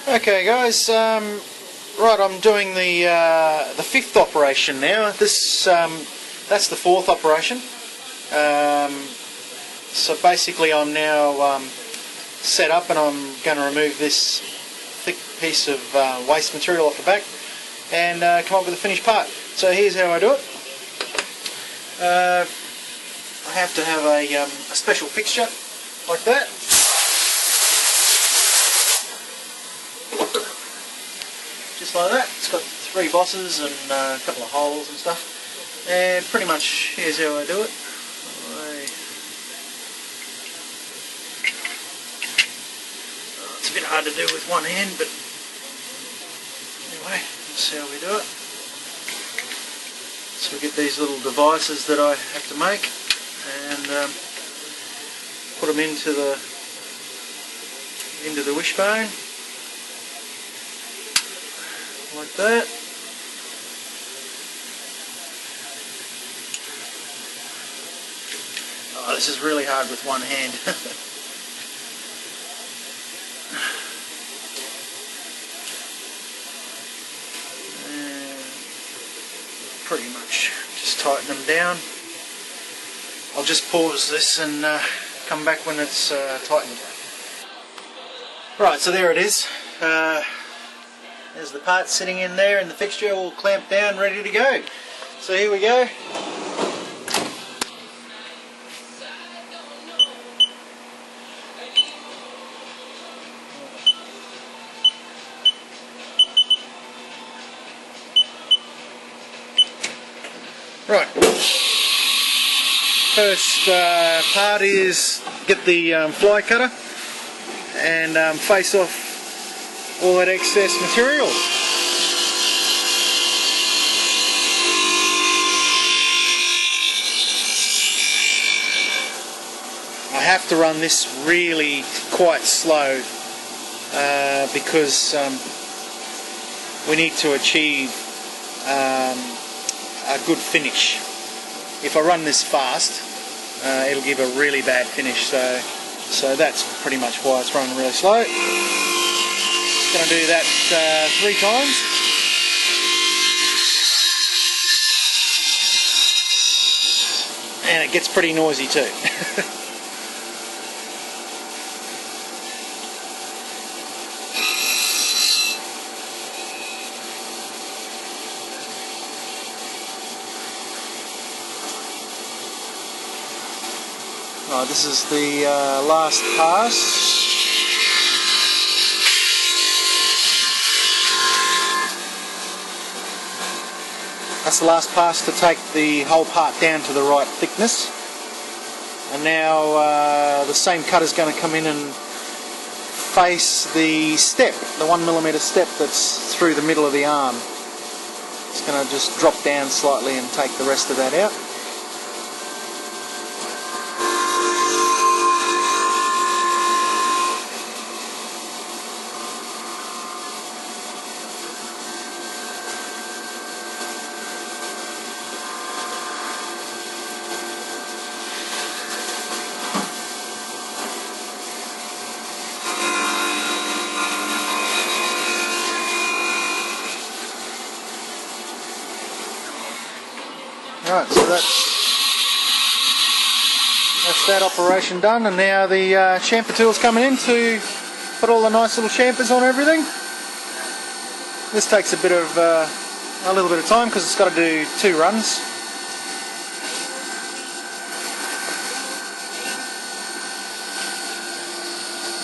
Okay guys, right, I'm doing the fifth operation now. This that's the fourth operation. So basically I'm now set up and I'm going to remove this thick piece of waste material off the back and come up with a finished part. So here's how I do it. I have to have a special fixture like that. Just like that. It's got three bosses and a couple of holes and stuff. And pretty much here's how I do it. It's a bit hard to do with one hand, but anyway, that's how we do it. So we get these little devices that I have to make and put them into the wishbone. Like that. Oh, this is really hard with one hand. And pretty much just tighten them down. I'll just pause this and come back when it's tightened. Right, so there it is. There's the part sitting in there and the fixture all clamped down, ready to go. So here we go. Right. First part is get the fly cutter and face off all that excess material. I have to run this really quite slow because we need to achieve a good finish. If I run this fast, it'll give a really bad finish, so that's pretty much why it's running really slow. Going to do that 3 times. And it gets pretty noisy too. Right, this is the last pass. That's the last pass to take the whole part down to the right thickness. And now the same cutter's going to come in and face the step, the 1mm step that's through the middle of the arm. It's going to just drop down slightly and take the rest of that out. Right, so that's that operation done, and now the chamfer tool's coming in to put all the nice little champers on everything. This takes a little bit of time because it's got to do 2 runs.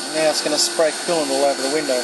And now it's going to spray coolant all over the window.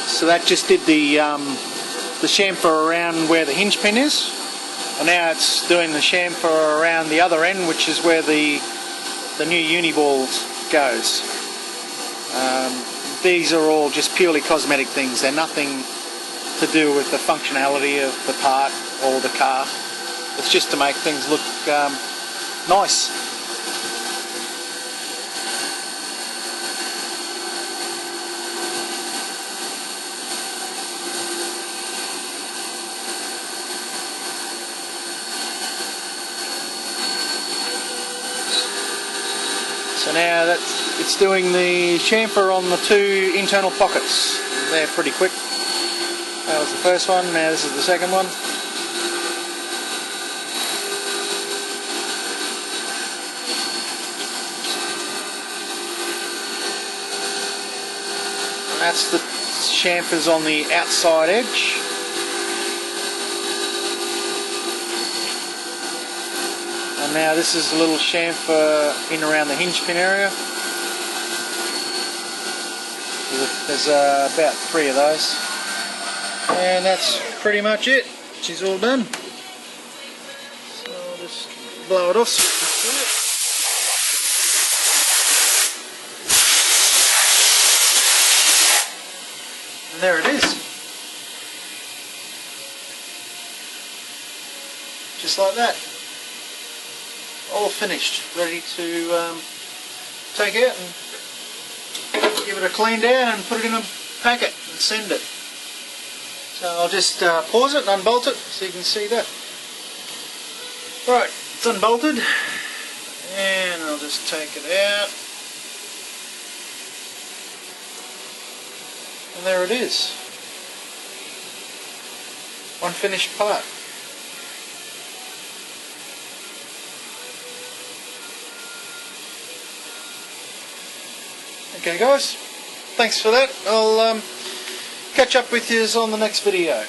So that just did the chamfer around where the hinge pin is, and now it's doing the chamfer around the other end, which is where the new uni ball goes. These are all just purely cosmetic things. They're nothing to do with the functionality of the part or the car. It's just to make things look nice. So now it's doing the chamfer on the two internal pockets. They're pretty quick. That was the first one, now this is the second one. And that's the chamfers on the outside edge. And now this is a little chamfer in around the hinge pin area. There's about 3 of those. And that's pretty much it. She's all done. So I'll just blow it off so you can see it. And there it is. Just like that. All finished, ready to take out and give it a clean down and put it in a packet and send it. So I'll just pause it and unbolt it so you can see that. Right, it's unbolted, and I'll just take it out. And there it is. One finished part. Okay guys, thanks for that. I'll catch up with you on the next video.